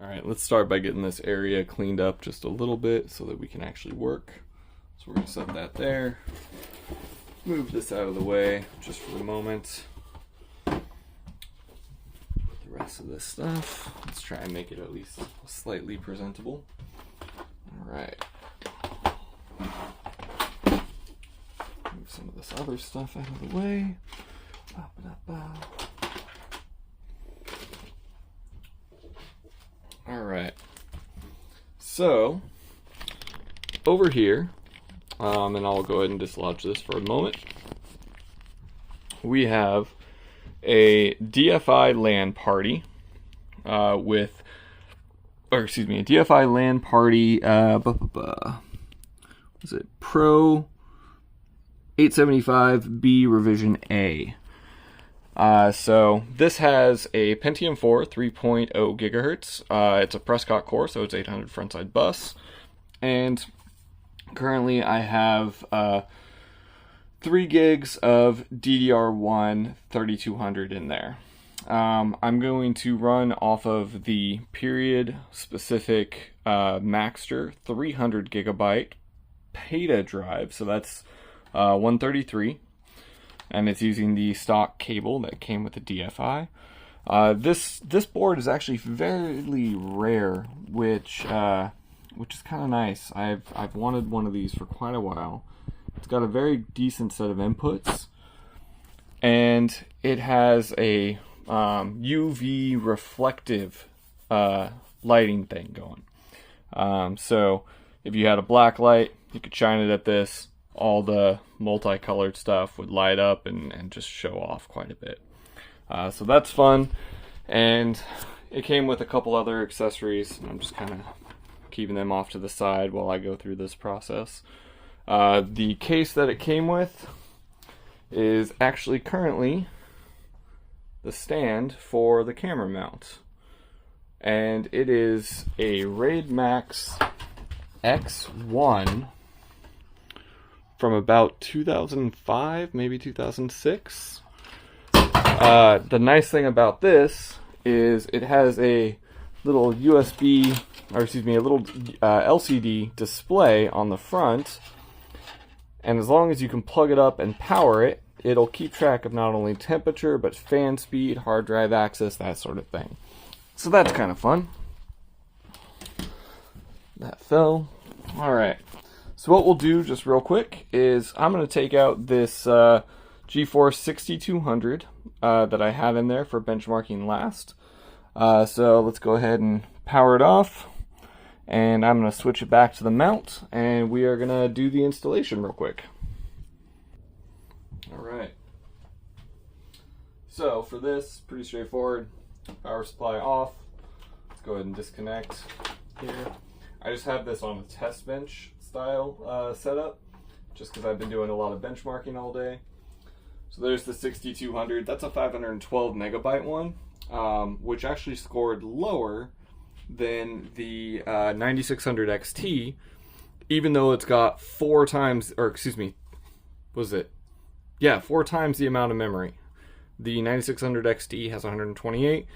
All right, let's start by getting this area cleaned up just a little bit so that we can actually work. So we're gonna set that there. Move this out of the way just for the moment. Put the rest of this stuff. Let's try and make it at least slightly presentable. All right. Move some of this other stuff out of the way. All right. So over here, and I'll go ahead and dislodge this for a moment. We have a DFI LAN party a DFI LAN party. Was it Pro 875B Revision A? So this has a Pentium 4 3.0 gigahertz. It's a Prescott core, so it's 800 frontside bus. And currently I have 3 gigs of DDR1 3200 in there. I'm going to run off of the period specific Maxter 300 gigabyte PATA drive, so that's 133. And it's using the stock cable that came with the DFI. This board is actually fairly rare, which is kind of nice. I've wanted one of these for quite a while. It's got a very decent set of inputs, and it has a UV reflective lighting thing going. So if you had a black light, you could shine it at this. All the multicolored stuff would light up and just show off quite a bit. So that's fun. And it came with a couple other accessories. I'm just kind of keeping them off to the side while I go through this process. The case that it came with is actually currently the stand for the camera mount. And it is a Radeon X1 from about 2005, maybe 2006. The nice thing about this is it has a little USB, or excuse me, a little LCD display on the front, and as long as you can plug it up and power it, it'll keep track of not only temperature, but fan speed, hard drive access, that sort of thing. So that's kind of fun. That fell. All right. So what we'll do just real quick is I'm going to take out this GeForce 6200 that I had in there for benchmarking last. So let's go ahead and power it off, and I'm going to switch it back to the mount, and we are going to do the installation real quick. All right. So for this, pretty straightforward. Power supply off. Let's go ahead and disconnect here. I just have this on a test bench style setup, just because I've been doing a lot of benchmarking all day. So there's the 6200. That's a 512 megabyte one, which actually scored lower than the 9600 XT, even though it's got 4 times, or excuse me, was it? Yeah, 4 times the amount of memory. The 9600 XT has 128.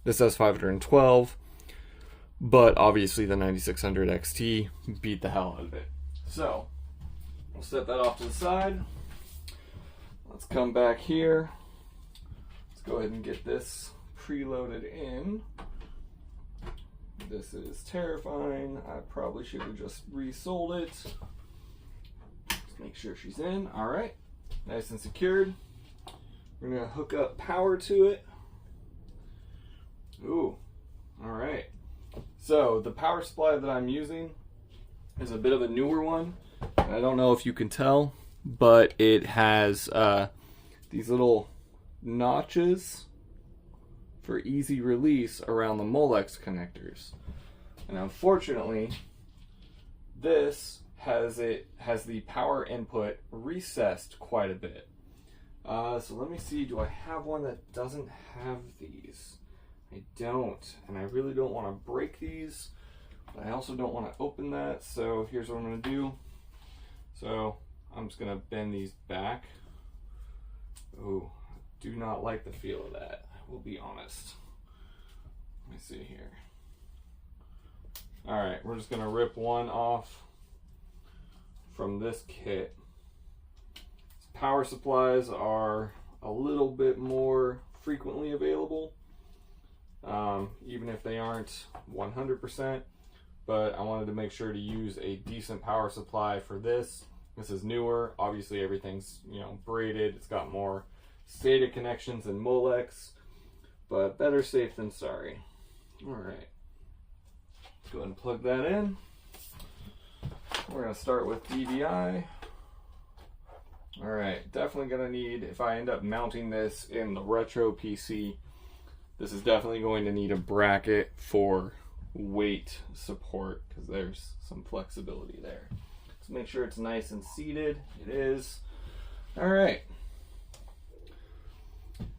This has 512. But obviously the 9600 XT beat the hell out of it. So we'll set that off to the side. Let's come back here. Let's go ahead and get this preloaded in. This is terrifying. I probably should have just resold it. Let's make sure she's in. All right, nice and secured. We're gonna hook up power to it. Ooh, all right. So the power supply that I'm using is a bit of a newer one. I don't know if you can tell, but it has these little notches for easy release around the Molex connectors. And unfortunately, this has the power input recessed quite a bit. So let me see, do I have one that doesn't have these? I don't, and I really don't want to break these, but I also don't want to open that, so here's what I'm going to do. So I'm just going to bend these back. Ooh, I do not like the feel of that, I will be honest. Let me see here. Alright, we're just going to rip one off from this kit. Power supplies are a little bit more frequently available, even if they aren't 100%, but I wanted to make sure to use a decent power supply for this. This is newer. Obviously everything's, braided. It's got more SATA connections than Molex, but better safe than sorry. Alright, go ahead and plug that in. We're going to start with DVI. Alright, definitely going to need, if I end up mounting this in the retro PC, this is definitely going to need a bracket for weight support, because there's some flexibility there. Let's make sure it's nice and seated. It is. Alright.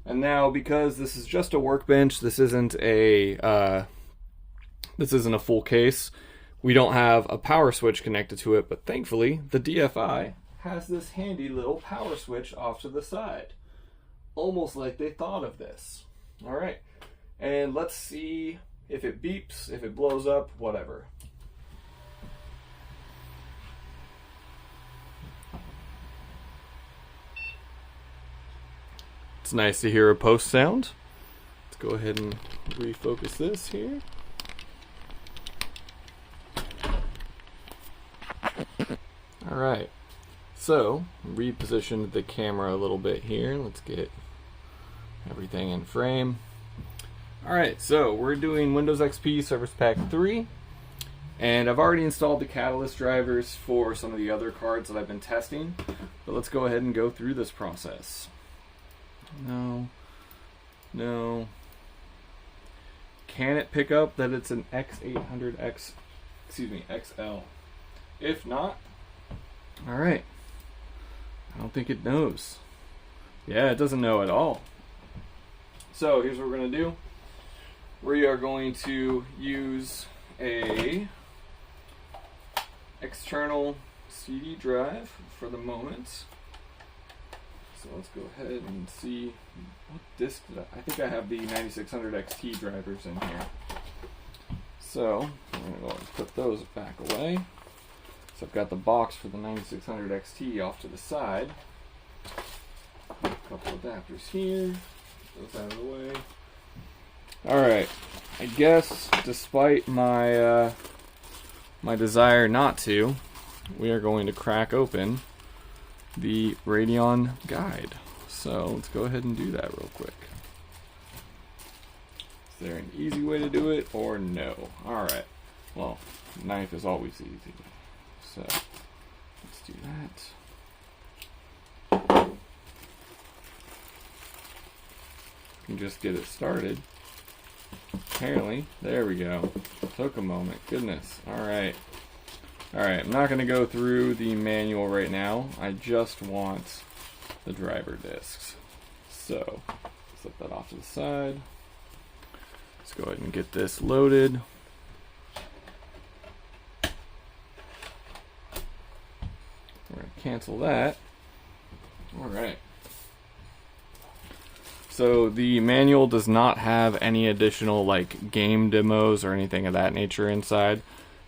And now, because this is just a workbench, this isn't a full case, we don't have a power switch connected to it, but thankfully the DFI has this handy little power switch off to the side. Almost like they thought of this. Alright, and let's see if it beeps, if it blows up, whatever. It's nice to hear a post sound. Let's go ahead and refocus this here. Alright, so repositioned the camera a little bit here. Let's get everything in frame. Alright, so we're doing Windows XP Service Pack 3, and I've already installed the Catalyst drivers for some of the other cards that I've been testing, but let's go ahead and go through this process. No. Can it pick up that it's an X800XL? If not, alright. I don't think it knows. Yeah, it doesn't know at all. So here's what we're going to do. We are going to use a external CD drive for the moment. So let's go ahead and see what disk did I think I have the 9600XT drivers in here. So I'm going to go and put those back away. So I've got the box for the 9600XT off to the side. A couple adapters here. Put those out of the way. Alright, I guess despite my my desire not to, we are going to crack open the Radeon guide. So let's go ahead and do that real quick. Is there an easy way to do it or no? Alright, well, knife is always easy. So let's do that. You can just get it started. Apparently, there we go. Took a moment. Goodness. Alright. Alright, I'm not going to go through the manual right now. I just want the driver discs. So, flip that off to the side. Let's go ahead and get this loaded. We're going to cancel that. Alright. So the manual does not have any additional game demos or anything of that nature inside,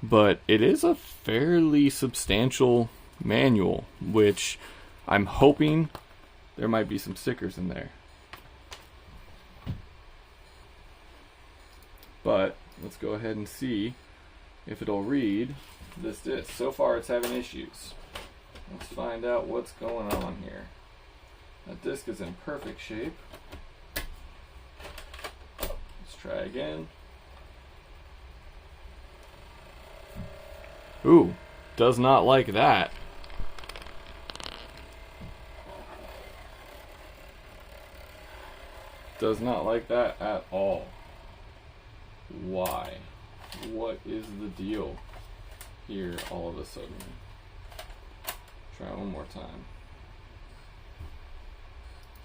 but it is a fairly substantial manual, which I'm hoping there might be some stickers in there. But let's go ahead and see if it'll read this disc. So far it's having issues. Let's find out what's going on here. That disc is in perfect shape. Let's try again. Ooh, does not like that. Does not like that at all. Why? What is the deal here all of a sudden? Try one more time.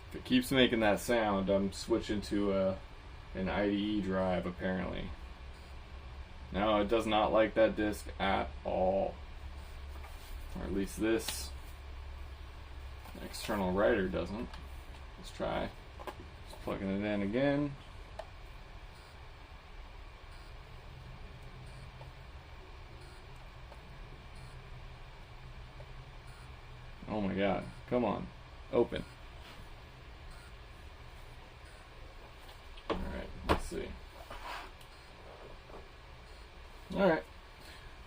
If it keeps making that sound, I'm switching to an IDE drive apparently. No, it does not like that disc at all. Or at least this external writer doesn't. Let's try. Just plugging it in again. god. Come on. Open. Alright, let's see. Alright.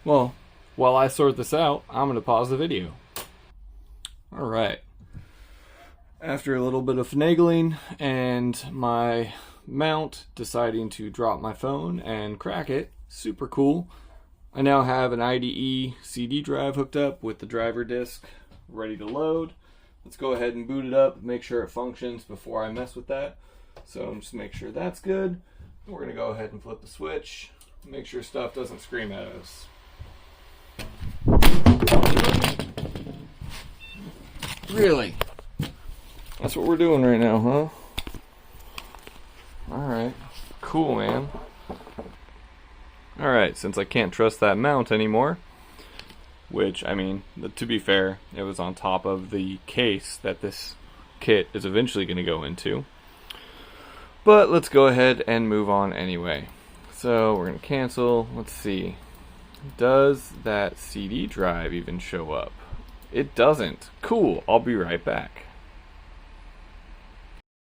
Well, while I sort this out, I'm going to pause the video. Alright. After a little bit of finagling and my mount deciding to drop my phone and crack it, super cool, I now have an IDE CD drive hooked up with the driver disk ready to load. Let's go ahead and boot it up, make sure it functions before I mess with that. So just make sure that's good. We're going to go ahead and flip the switch, make sure stuff doesn't scream at us. Really? That's what we're doing right now, huh? Alright. Cool, man. Alright, since I can't trust that mount anymore, which, I mean, to be fair, it was on top of the case that this kit is eventually going to go into. But let's go ahead and move on anyway. So we're going to cancel. Let's see. Does that CD drive even show up? It doesn't. Cool. I'll be right back.